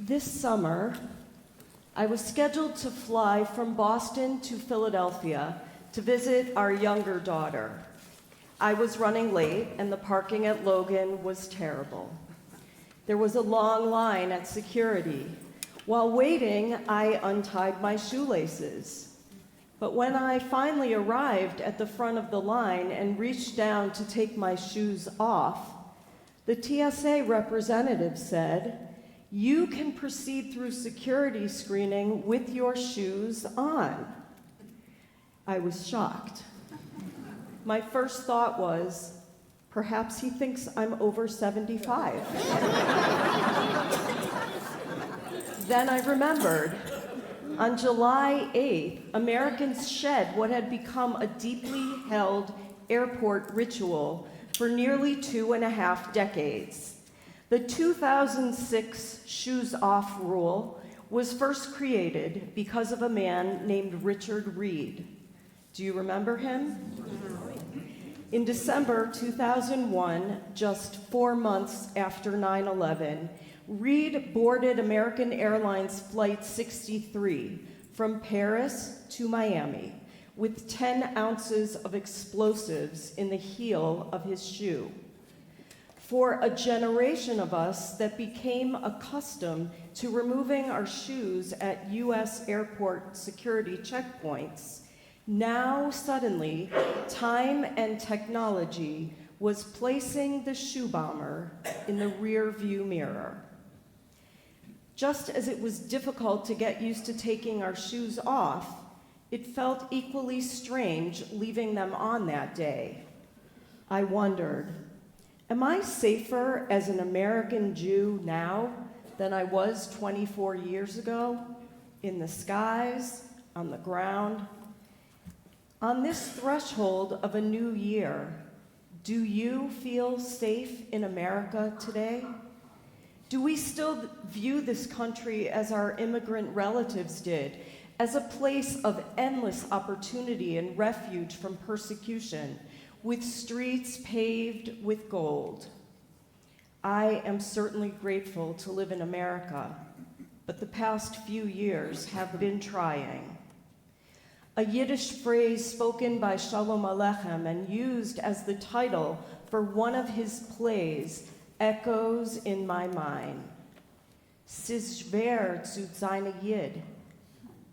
This summer, I was scheduled to fly from Boston to Philadelphia to visit our younger daughter. I was running late, and the parking at Logan was terrible. There was a long line at security. While waiting, I untied my shoelaces. But when I finally arrived at the front of the line and reached down to take my shoes off, the TSA representative said, "You can proceed through security screening with your shoes on." I was shocked. My first thought was, perhaps he thinks I'm over 75. Then I remembered. On July 8th, Americans shed what had become a deeply held airport ritual for nearly 2.5 decades. The 2006 shoes off rule was first created because of a man named Richard Reed. Do you remember him? In December 2001, just 4 months after 9/11, Reed boarded American Airlines Flight 63 from Paris to Miami with 10 ounces of explosives in the heel of his shoe. For a generation of us that became accustomed to removing our shoes at U.S. airport security checkpoints, now suddenly time and technology was placing the shoe bomber in the rear view mirror. Just as it was difficult to get used to taking our shoes off, it felt equally strange leaving them on that day. I wondered, am I safer as an American Jew now than I was 24 years ago? In the skies, on the ground? On this threshold of a new year, do you feel safe in America today? Do we still view this country as our immigrant relatives did, as a place of endless opportunity and refuge from persecution, with streets paved with gold? I am certainly grateful to live in America, but the past few years have been trying. A Yiddish phrase spoken by Shalom Aleichem and used as the title for one of his plays echoes in my mind. "Es ist schwer zu sein a Yid."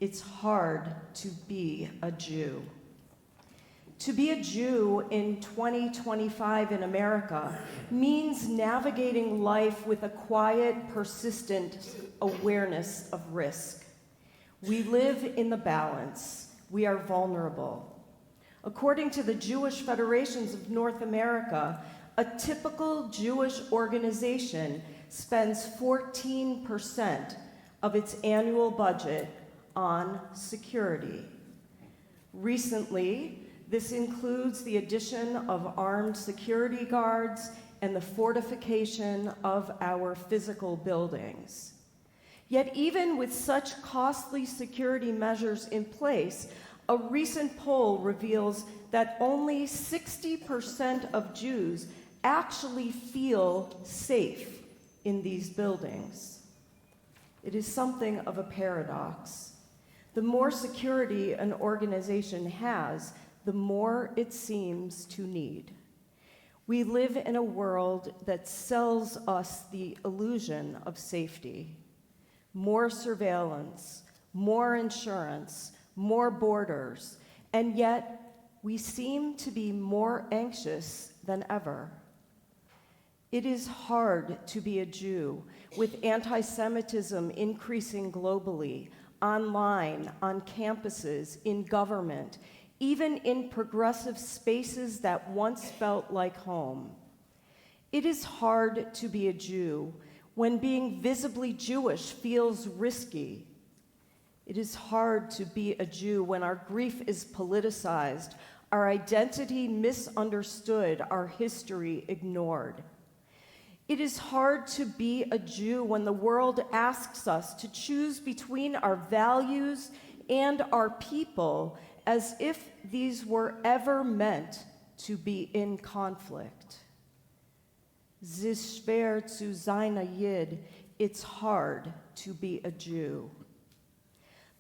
It's hard to be a Jew. To be a Jew in 2025 in America means navigating life with a quiet, persistent awareness of risk. We live in the balance. We are vulnerable. According to the Jewish Federations of North America, a typical Jewish organization spends 14% of its annual budget on security. Recently, this includes the addition of armed security guards and the fortification of our physical buildings. Yet even with such costly security measures in place, a recent poll reveals that only 60% of Jews actually feel safe in these buildings. It is something of a paradox. The more security an organization has, the more it seems to need. We live in a world that sells us the illusion of safety. More surveillance, more insurance, more borders, and yet we seem to be more anxious than ever. It is hard to be a Jew with anti-Semitism increasing globally, online, on campuses, in government, even in progressive spaces that once felt like home. It is hard to be a Jew when being visibly Jewish feels risky. It is hard to be a Jew when our grief is politicized, our identity misunderstood, our history ignored. It is hard to be a Jew when the world asks us to choose between our values and our people as if these were ever meant to be in conflict. Es ist schwer zu sein a Yid it's hard to be a Jew.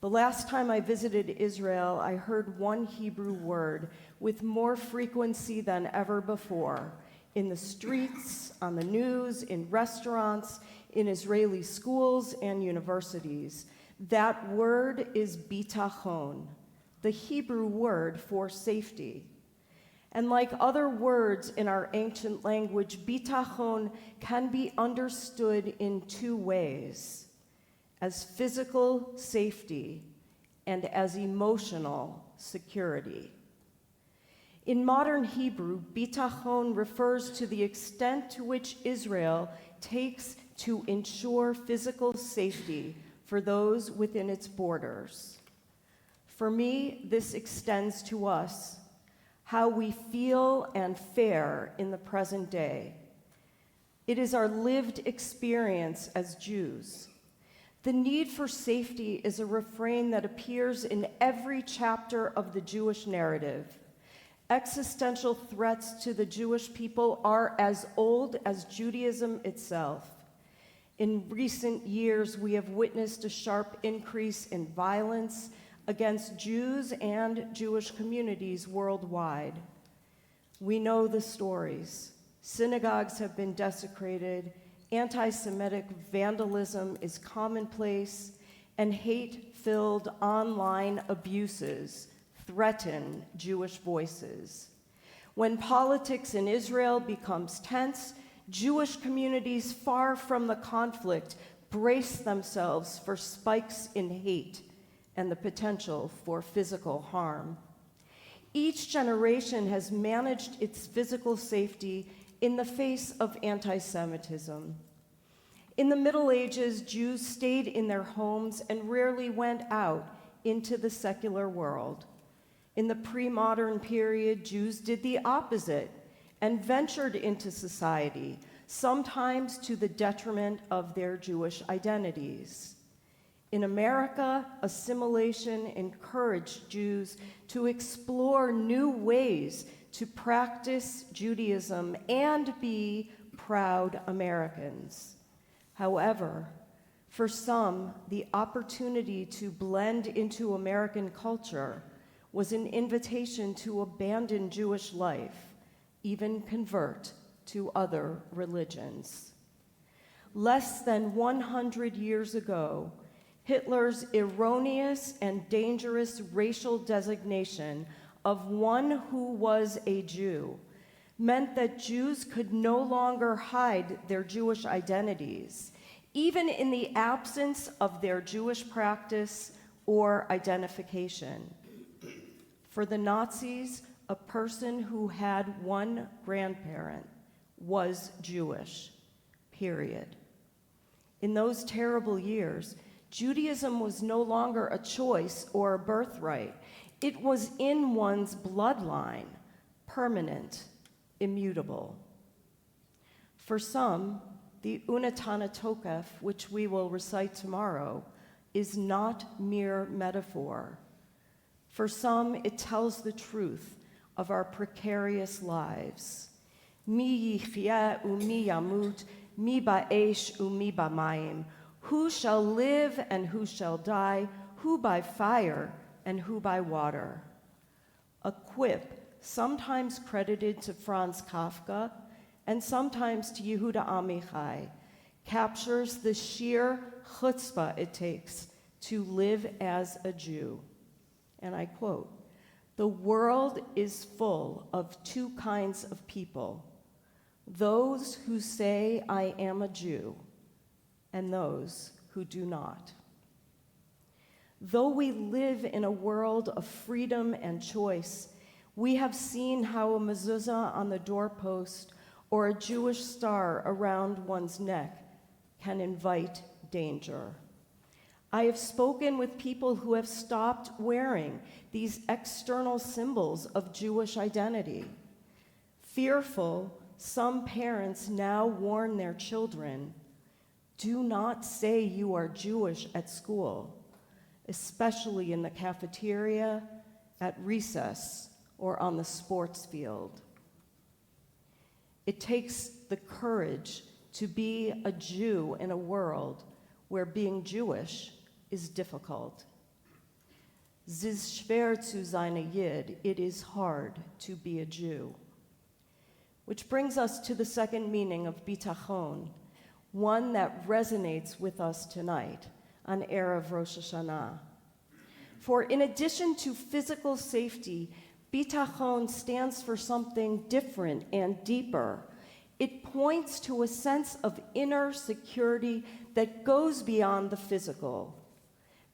The last time I visited Israel, I heard one Hebrew word with more frequency than ever before, in the streets, on the news, in restaurants, in Israeli schools and universities. That word is bitachon, the Hebrew word for safety. And like other words in our ancient language, bitachon can be understood in two ways: as physical safety and as emotional security. In modern Hebrew, bitachon refers to the extent to which Israel takes to ensure physical safety for those within its borders. For me, this extends to us, how we feel and fare in the present day. It is our lived experience as Jews. The need for safety is a refrain that appears in every chapter of the Jewish narrative. Existential threats to the Jewish people are as old as Judaism itself. In recent years, we have witnessed a sharp increase in violence against Jews and Jewish communities worldwide. We know the stories. Synagogues have been desecrated, anti-Semitic vandalism is commonplace, and hate-filled online abuses threaten Jewish voices. When politics in Israel becomes tense, Jewish communities far from the conflict brace themselves for spikes in hate and the potential for physical harm. Each generation has managed its physical safety in the face of anti-Semitism. In the Middle Ages, Jews stayed in their homes and rarely went out into the secular world. In the pre-modern period, Jews did the opposite and ventured into society, sometimes to the detriment of their Jewish identities. In America, assimilation encouraged Jews to explore new ways to practice Judaism and be proud Americans. However, for some, the opportunity to blend into American culture was an invitation to abandon Jewish life, even convert to other religions. Less than 100 years ago, Hitler's erroneous and dangerous racial designation of one who was a Jew meant that Jews could no longer hide their Jewish identities, even in the absence of their Jewish practice or identification. For the Nazis, a person who had one grandparent was Jewish, period. In those terrible years, Judaism was no longer a choice or a birthright. It was in one's bloodline, permanent, immutable. For some, the Unatana Tokef, which we will recite tomorrow, is not mere metaphor. For some, it tells the truth of our precarious lives. Mi yichya u'mi yamut, mi ba'esh u'mi b'mayim. Who shall live and who shall die, who by fire and who by water? A quip, sometimes credited to Franz Kafka and sometimes to Yehuda Amichai, captures the sheer chutzpah it takes to live as a Jew. And I quote, "The world is full of two kinds of people, those who say I am a Jew, and those who do not." Though we live in a world of freedom and choice, we have seen how a mezuzah on the doorpost or a Jewish star around one's neck can invite danger. I have spoken with people who have stopped wearing these external symbols of Jewish identity. Fearful, some parents now warn their children, do not say you are Jewish at school, especially in the cafeteria, at recess, or on the sports field. It takes the courage to be a Jew in a world where being Jewish is difficult. Es ist schwer zu sein ein Yid, it is hard to be a Jew. Which brings us to the second meaning of bitachon, one that resonates with us tonight on Erev Rosh Hashanah. For in addition to physical safety, bitachon stands for something different and deeper. It points to a sense of inner security that goes beyond the physical.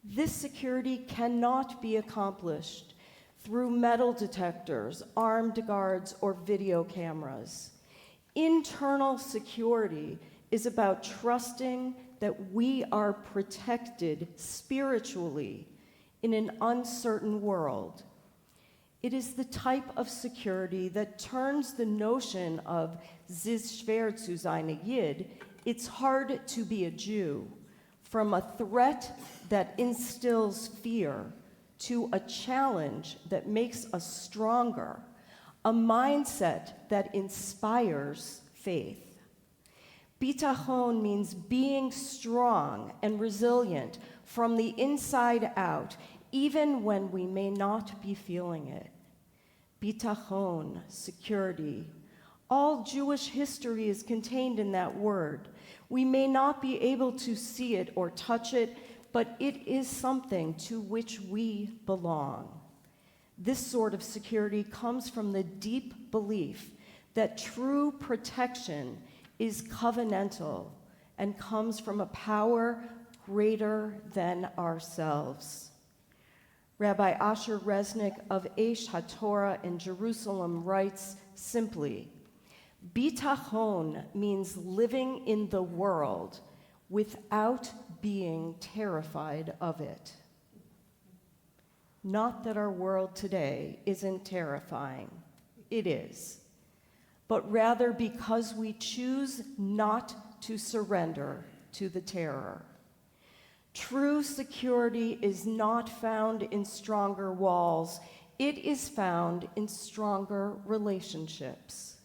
This security cannot be accomplished through metal detectors, armed guards, or video cameras. Internal security is about trusting that we are protected spiritually in an uncertain world. It is the type of security that turns the notion of es ist schwer zu sein ein Yid, it's hard to be a Jew, from a threat that instills fear to a challenge that makes us stronger, a mindset that inspires faith. Bitachon means being strong and resilient from the inside out, even when we may not be feeling it. Bitachon, security. All Jewish history is contained in that word. We may not be able to see it or touch it, but it is something to which we belong. This sort of security comes from the deep belief that true protection is covenantal and comes from a power greater than ourselves. Rabbi Asher Resnick of Aish HaTorah in Jerusalem writes simply, bitachon means living in the world without being terrified of it. Not that our world today isn't terrifying. It is. But rather because we choose not to surrender to the terror. True security is not found in stronger walls. It is found in stronger relationships.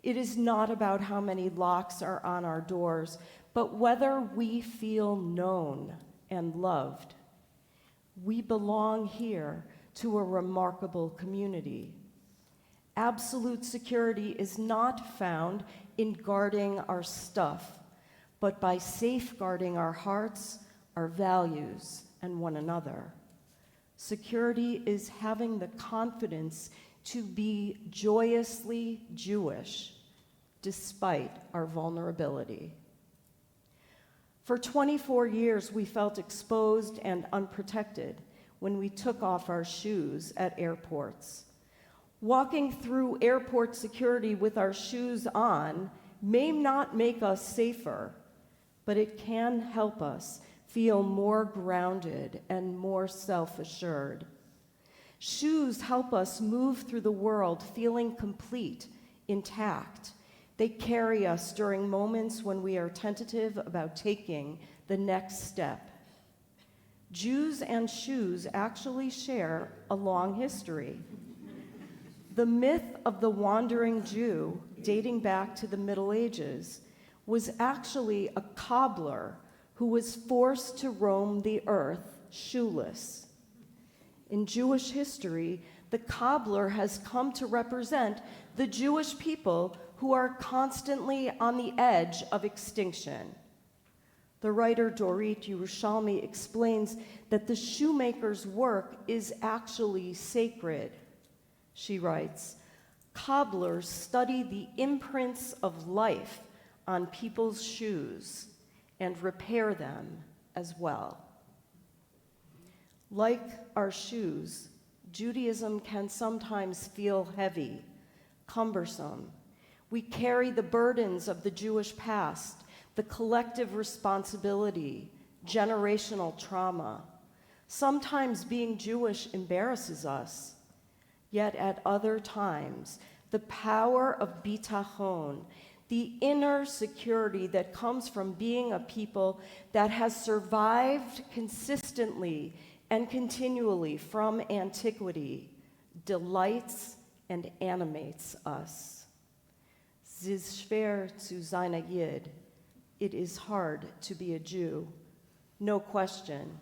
It is not about how many locks are on our doors, but whether we feel known and loved. We belong here to a remarkable community. Absolute security is not found in guarding our stuff, but by safeguarding our hearts, our values, and one another. Security is having the confidence to be joyously Jewish, despite our vulnerability. For 24 years, we felt exposed and unprotected when we took off our shoes at airports. Walking through airport security with our shoes on may not make us safer, but it can help us feel more grounded and more self-assured. Shoes help us move through the world feeling complete, intact. They carry us during moments when we are tentative about taking the next step. Jews and shoes actually share a long history. The myth of the wandering Jew, dating back to the Middle Ages, was actually a cobbler who was forced to roam the earth shoeless. In Jewish history, the cobbler has come to represent the Jewish people who are constantly on the edge of extinction. The writer Dorit Yerushalmi explains that the shoemaker's work is actually sacred. She writes, cobblers study the imprints of life on people's shoes and repair them as well. Like our shoes, Judaism can sometimes feel heavy, cumbersome. We carry the burdens of the Jewish past, the collective responsibility, generational trauma. Sometimes being Jewish embarrasses us, yet at other times, the power of bitachon, the inner security that comes from being a people that has survived consistently and continually from antiquity, delights and animates us. Ziz schwer zu sein a Yid. It is hard to be a Jew. No question.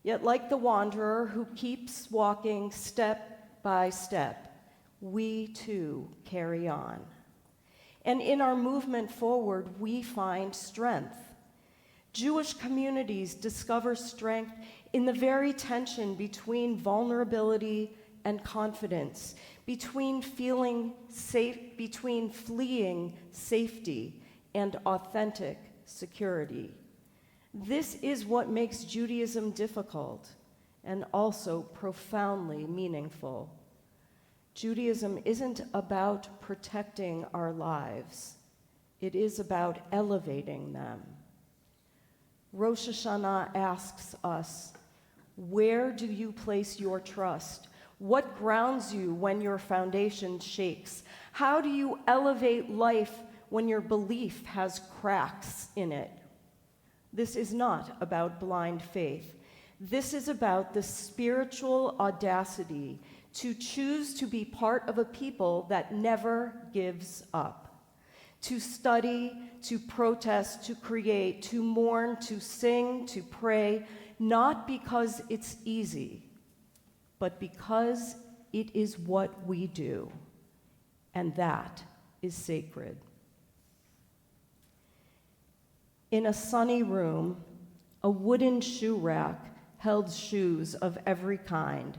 Yet like the wanderer who keeps walking step by step, we too carry on. And in our movement forward, we find strength. Jewish communities discover strength in the very tension between vulnerability and confidence, between feeling safe, between fleeing safety and authentic security. This is what makes Judaism difficult and also profoundly meaningful. Judaism isn't about protecting our lives. It is about elevating them. Rosh Hashanah asks us, where do you place your trust? What grounds you when your foundation shakes? How do you elevate life when your belief has cracks in it? This is not about blind faith. This is about the spiritual audacity to choose to be part of a people that never gives up, to study, to protest, to create, to mourn, to sing, to pray, not because it's easy, but because it is what we do, and that is sacred. In a sunny room, a wooden shoe rack held shoes of every kind,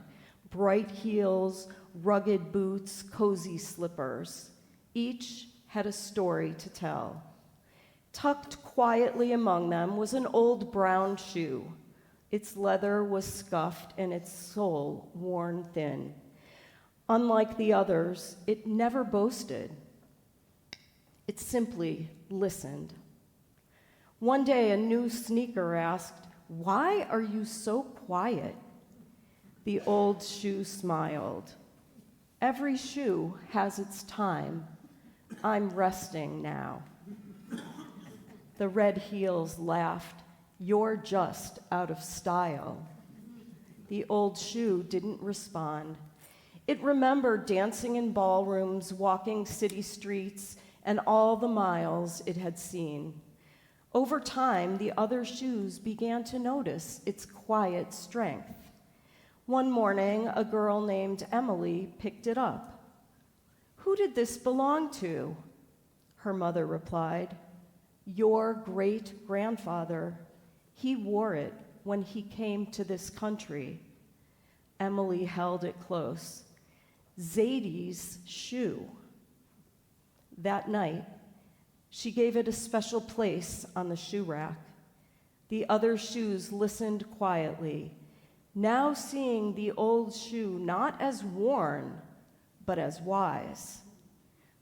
bright heels, rugged boots, cozy slippers. Each had a story to tell. Tucked quietly among them was an old brown shoe. Its leather was scuffed and its sole worn thin. Unlike the others, it never boasted. It simply listened. One day, a new sneaker asked, "Why are you so quiet?" The old shoe smiled. "Every shoe has its time. I'm resting now." The red heels laughed. "You're just out of style." The old shoe didn't respond. It remembered dancing in ballrooms, walking city streets, and all the miles it had seen. Over time, the other shoes began to notice its quiet strength. One morning, a girl named Emily picked it up. "Who did this belong to?" Her mother replied, "Your great-grandfather. He wore it when he came to this country." Emily held it close. Zadie's shoe. That night, she gave it a special place on the shoe rack. The other shoes listened quietly, now seeing the old shoe not as worn, but as wise.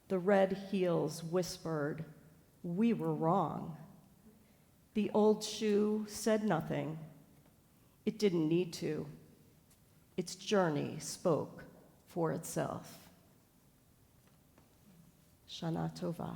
The red heels whispered, "We were wrong." The old shoe said nothing. It didn't need to. Its journey spoke for itself. Shana Tova.